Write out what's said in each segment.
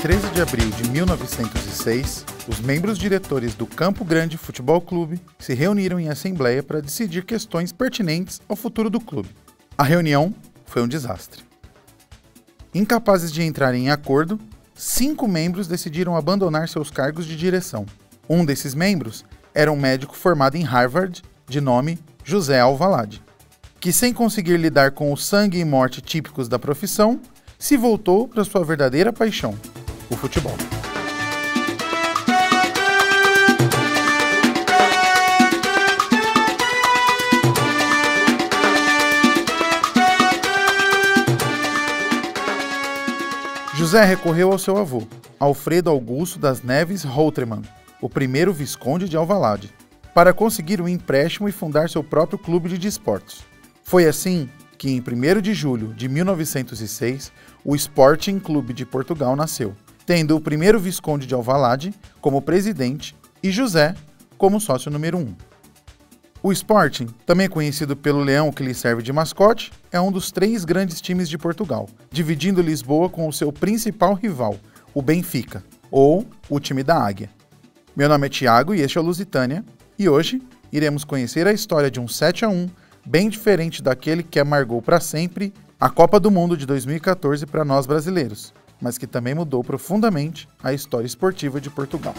13 de abril de 1906, os membros diretores do Campo Grande Futebol Clube se reuniram em assembleia para decidir questões pertinentes ao futuro do clube. A reunião foi um desastre. Incapazes de entrar em acordo, 5 membros decidiram abandonar seus cargos de direção. Um desses membros era um médico formado em Harvard, de nome José Alvalade, que, sem conseguir lidar com o sangue e morte típicos da profissão, se voltou para sua verdadeira paixão, o futebol. José recorreu ao seu avô, Alfredo Augusto das Neves Rotherman, o primeiro visconde de Alvalade, para conseguir um empréstimo e fundar seu próprio clube de desportos. Foi assim que, em 1º de julho de 1906, o Sporting Clube de Portugal nasceu, tendo o primeiro visconde de Alvalade como presidente e José como sócio número 1. O Sporting, também conhecido pelo leão que lhe serve de mascote, é um dos 3 grandes times de Portugal, dividindo Lisboa com o seu principal rival, o Benfica, ou o time da Águia. Meu nome é Thiago e este é o Lusitânia, e hoje iremos conhecer a história de um 7-1 bem diferente daquele que amargou para sempre a Copa do Mundo de 2014 para nós brasileiros, mas que também mudou profundamente a história esportiva de Portugal.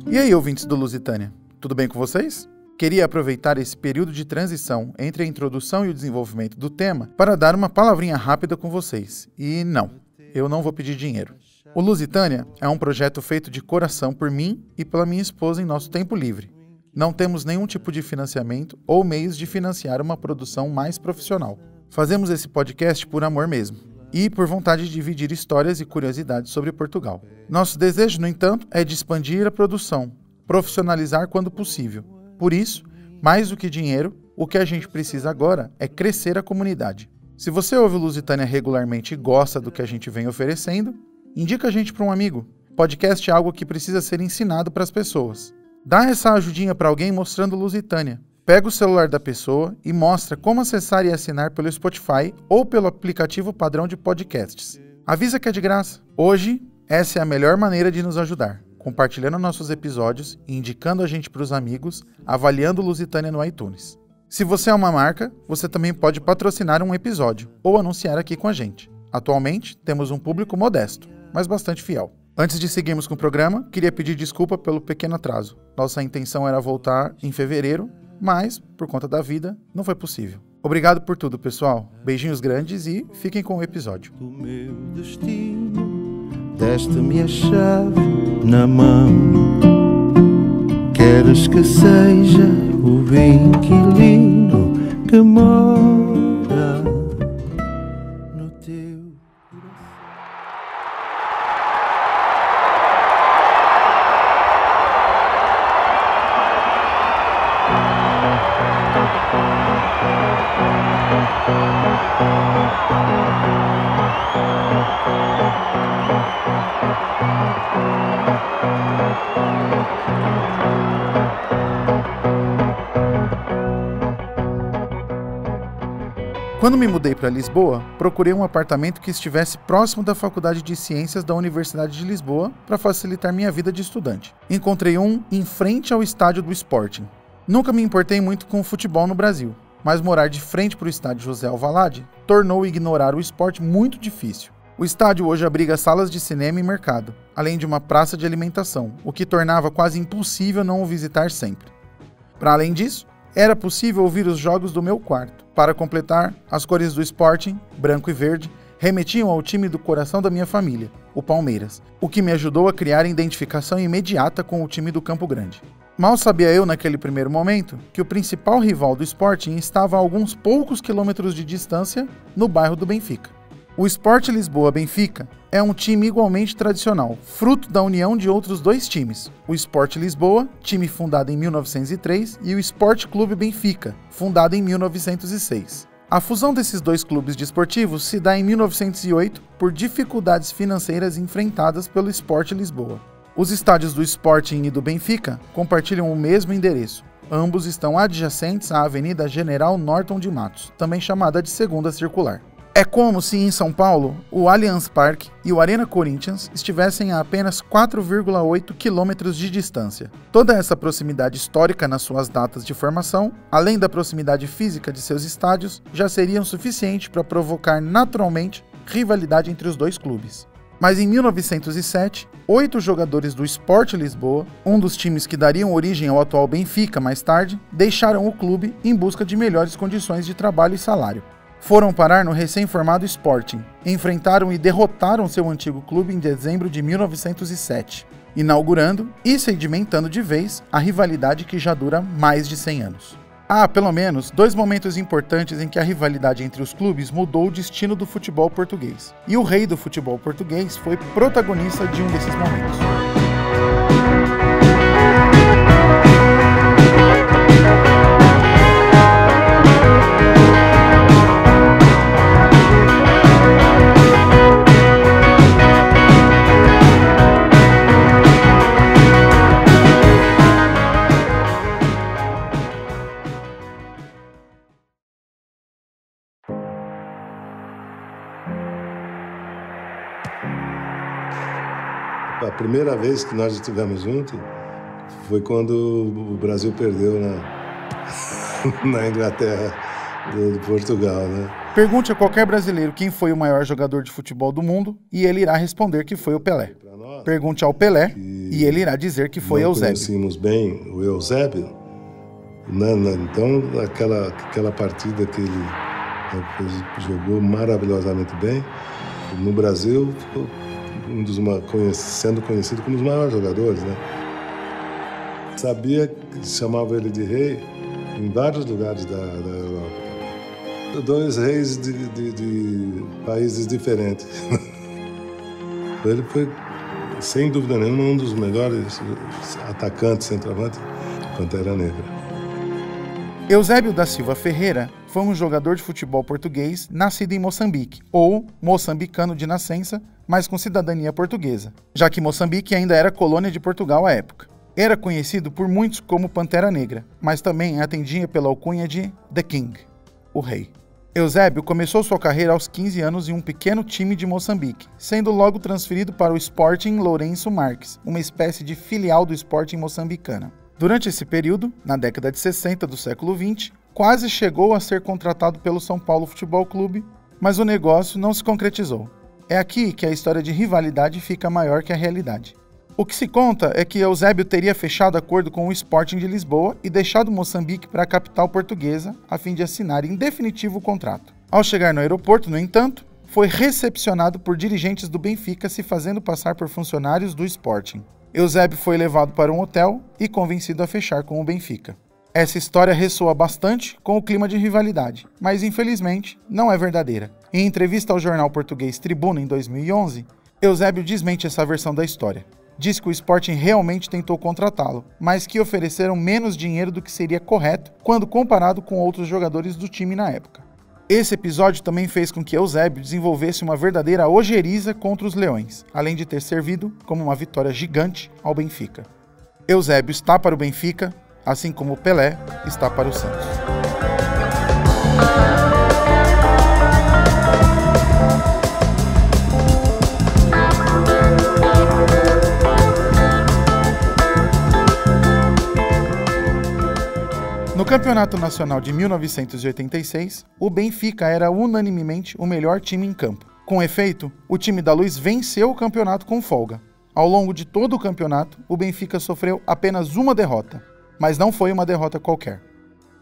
E aí, ouvintes do Lusitânia, tudo bem com vocês? Queria aproveitar esse período de transição entre a introdução e o desenvolvimento do tema para dar uma palavrinha rápida com vocês. E não, eu não vou pedir dinheiro. O Lusitânia é um projeto feito de coração por mim e pela minha esposa em nosso tempo livre. Não temos nenhum tipo de financiamento ou meios de financiar uma produção mais profissional. Fazemos esse podcast por amor mesmo e por vontade de dividir histórias e curiosidades sobre Portugal. Nosso desejo, no entanto, é de expandir a produção, profissionalizar quando possível. Por isso, mais do que dinheiro, o que a gente precisa agora é crescer a comunidade. Se você ouve o Lusitânia regularmente e gosta do que a gente vem oferecendo, indica a gente para um amigo. Podcast é algo que precisa ser ensinado para as pessoas. Dá essa ajudinha para alguém mostrando Lusitânia. Pega o celular da pessoa e mostra como acessar e assinar pelo Spotify ou pelo aplicativo padrão de podcasts. Avisa que é de graça. Hoje, essa é a melhor maneira de nos ajudar, compartilhando nossos episódios e indicando a gente para os amigos, avaliando o Lusitânia no iTunes. Se você é uma marca, você também pode patrocinar um episódio ou anunciar aqui com a gente. Atualmente, temos um público modesto, mas bastante fiel. Antes de seguirmos com o programa, queria pedir desculpa pelo pequeno atraso. Nossa intenção era voltar em fevereiro, mas, por conta da vida, não foi possível. Obrigado por tudo, pessoal. Beijinhos grandes e fiquem com o episódio. Do meu destino, deste-me a chave na mão. Queres que seja o inquilino que mora no teu coração? Quando me mudei para Lisboa, procurei um apartamento que estivesse próximo da Faculdade de Ciências da Universidade de Lisboa para facilitar minha vida de estudante. Encontrei um em frente ao estádio do Sporting. Nunca me importei muito com o futebol no Brasil, mas morar de frente para o estádio José Alvalade tornou ignorar o esporte muito difícil. O estádio hoje abriga salas de cinema e mercado, além de uma praça de alimentação, o que tornava quase impossível não o visitar sempre. Para além disso, era possível ouvir os jogos do meu quarto. Para completar, as cores do Sporting, branco e verde, remetiam ao time do coração da minha família, o Palmeiras, o que me ajudou a criar identificação imediata com o time do Campo Grande. Mal sabia eu naquele primeiro momento que o principal rival do Sporting estava a alguns poucos quilômetros de distância no bairro do Benfica. O Sport Lisboa Benfica é um time igualmente tradicional, fruto da união de outros dois times, o Sport Lisboa, time fundado em 1903, e o Sport Clube Benfica, fundado em 1906. A fusão desses dois clubes desportivos se dá em 1908 por dificuldades financeiras enfrentadas pelo Sport Lisboa. Os estádios do Sporting e do Benfica compartilham o mesmo endereço. Ambos estão adjacentes à Avenida General Norton de Matos, também chamada de Segunda Circular. É como se em São Paulo, o Allianz Parque e o Arena Corinthians estivessem a apenas 4,8 quilômetros de distância. Toda essa proximidade histórica nas suas datas de formação, além da proximidade física de seus estádios, já seriam suficiente para provocar naturalmente rivalidade entre os dois clubes. Mas em 1907, 8 jogadores do Sport Lisboa, um dos times que dariam origem ao atual Benfica mais tarde, deixaram o clube em busca de melhores condições de trabalho e salário. Foram parar no recém-formado Sporting, enfrentaram e derrotaram seu antigo clube em dezembro de 1907, inaugurando e sedimentando de vez a rivalidade que já dura mais de 100 anos. Há, pelo menos, 2 momentos importantes em que a rivalidade entre os clubes mudou o destino do futebol português, e o rei do futebol português foi protagonista de um desses momentos. A primeira vez que nós estivemos juntos foi quando o Brasil perdeu na Inglaterra do Portugal, né? Pergunte a qualquer brasileiro quem foi o maior jogador de futebol do mundo e ele irá responder que foi o Pelé. Pergunte ao Pelé e ele irá dizer que foi Eusébio. Conhecíamos bem o Eusébio, então aquela partida que ele jogou maravilhosamente bem, no Brasil ficou sendo conhecido como um dos maiores jogadores, né? Sabia que chamava ele de rei em vários lugares da Europa. 2 reis de países diferentes. Ele foi, sem dúvida nenhuma, um dos melhores atacantes, centroavante, Pantera Negra. Eusébio da Silva Ferreira foi um jogador de futebol português nascido em Moçambique, ou moçambicano de nascença, mas com cidadania portuguesa, já que Moçambique ainda era colônia de Portugal à época. Era conhecido por muitos como Pantera Negra, mas também atendia pela alcunha de The King, o rei. Eusébio começou sua carreira aos 15 anos em um pequeno time de Moçambique, sendo logo transferido para o Sporting Lourenço Marques, uma espécie de filial do Sporting moçambicana. Durante esse período, na década de 60 do século XX, quase chegou a ser contratado pelo São Paulo Futebol Clube, mas o negócio não se concretizou. É aqui que a história de rivalidade fica maior que a realidade. O que se conta é que Eusébio teria fechado acordo com o Sporting de Lisboa e deixado Moçambique para a capital portuguesa a fim de assinar em definitivo o contrato. Ao chegar no aeroporto, no entanto, foi recepcionado por dirigentes do Benfica se fazendo passar por funcionários do Sporting. Eusébio foi levado para um hotel e convencido a fechar com o Benfica. Essa história ressoa bastante com o clima de rivalidade, mas infelizmente não é verdadeira. Em entrevista ao jornal português Tribuna em 2011, Eusébio desmente essa versão da história. Diz que o Sporting realmente tentou contratá-lo, mas que ofereceram menos dinheiro do que seria correto quando comparado com outros jogadores do time na época. Esse episódio também fez com que Eusébio desenvolvesse uma verdadeira ojeriza contra os Leões, além de ter servido como uma vitória gigante ao Benfica. Eusébio está para o Benfica, assim como o Pelé está para o Santos. No Campeonato Nacional de 1986, o Benfica era unanimemente o melhor time em campo. Com efeito, o time da Luz venceu o campeonato com folga. Ao longo de todo o campeonato, o Benfica sofreu apenas uma derrota, mas não foi uma derrota qualquer.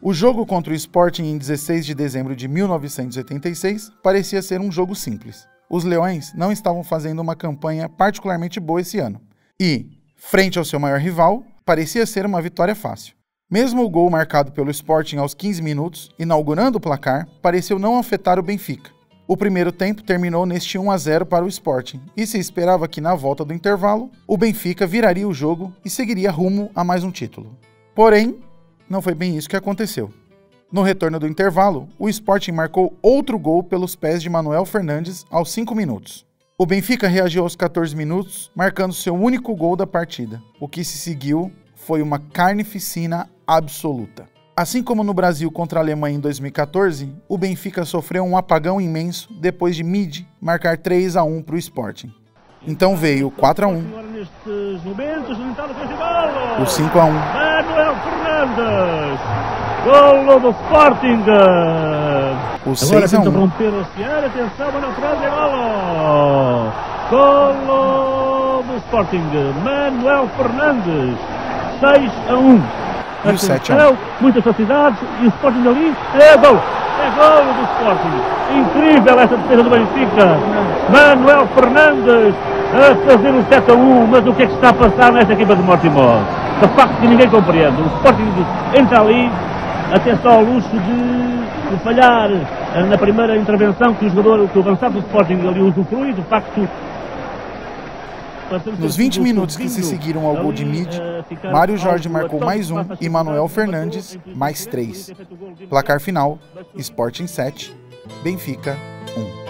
O jogo contra o Sporting em 16 de dezembro de 1986 parecia ser um jogo simples. Os Leões não estavam fazendo uma campanha particularmente boa esse ano. E, frente ao seu maior rival, parecia ser uma vitória fácil. Mesmo o gol marcado pelo Sporting aos 15 minutos, inaugurando o placar, pareceu não afetar o Benfica. O primeiro tempo terminou neste 1-0 para o Sporting e se esperava que na volta do intervalo o Benfica viraria o jogo e seguiria rumo a mais um título. Porém, não foi bem isso que aconteceu. No retorno do intervalo, o Sporting marcou outro gol pelos pés de Manuel Fernandes aos 5 minutos. O Benfica reagiu aos 14 minutos, marcando seu único gol da partida. O que se seguiu foi uma carnificina absoluta. Assim como no Brasil contra a Alemanha em 2014, o Benfica sofreu um apagão imenso depois de Mid marcar 3-1 para o Sporting. Então veio o 4-1, o 5-1, Manuel Fernandes, golo do Sporting. o Agora tenta 6-1, romper o Ceará, atenção, Manuel Fernandes, golo! Golo do Sporting, Manuel Fernandes, 6-1. E o 7-1. Muitas facilidades e o Sporting ali, é golo! É golo do Sporting. Incrível essa defesa do Benfica. Manuel Fernandes a fazer o 7-1, mas o que é que está a passar nesta equipa de Mortimer? De facto que ninguém compreende. O Sporting entra ali, até só ao luxo de falhar na primeira intervenção que o avançado do Sporting ali usufrui, de facto. Nos 20 minutos que se seguiram ao gol de Mid, Mário Jorge marcou mais um e Manuel Fernandes mais 3. Placar final, Sporting 7, Benfica 1.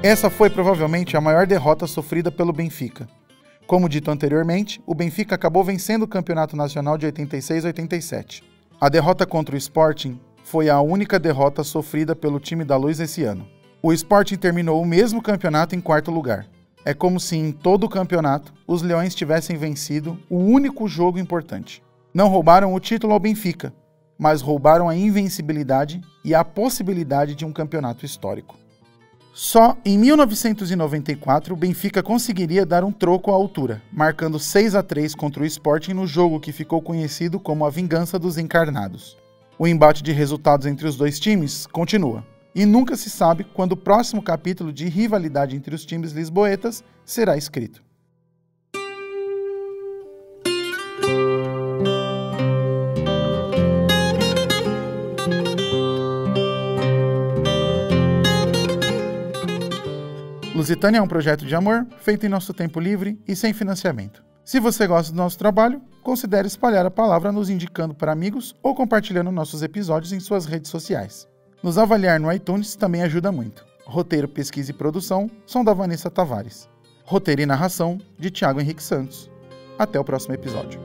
Essa foi provavelmente a maior derrota sofrida pelo Benfica. Como dito anteriormente, o Benfica acabou vencendo o Campeonato Nacional de 86-87. A derrota contra o Sporting foi a única derrota sofrida pelo time da Luz esse ano. O Sporting terminou o mesmo campeonato em 4º lugar. É como se em todo o campeonato os Leões tivessem vencido o único jogo importante. Não roubaram o título ao Benfica, mas roubaram a invencibilidade e a possibilidade de um campeonato histórico. Só em 1994 o Benfica conseguiria dar um troco à altura, marcando 6-3 contra o Sporting no jogo que ficou conhecido como a Vingança dos Encarnados. O embate de resultados entre os dois times continua, e nunca se sabe quando o próximo capítulo de rivalidade entre os times lisboetas será escrito. Lusitânia é um projeto de amor, feito em nosso tempo livre e sem financiamento. Se você gosta do nosso trabalho, considere espalhar a palavra nos indicando para amigos ou compartilhando nossos episódios em suas redes sociais. Nos avaliar no iTunes também ajuda muito. Roteiro, pesquisa e produção são da Vanessa Tavares. Roteiro e narração de Thiago Henrique Santos. Até o próximo episódio.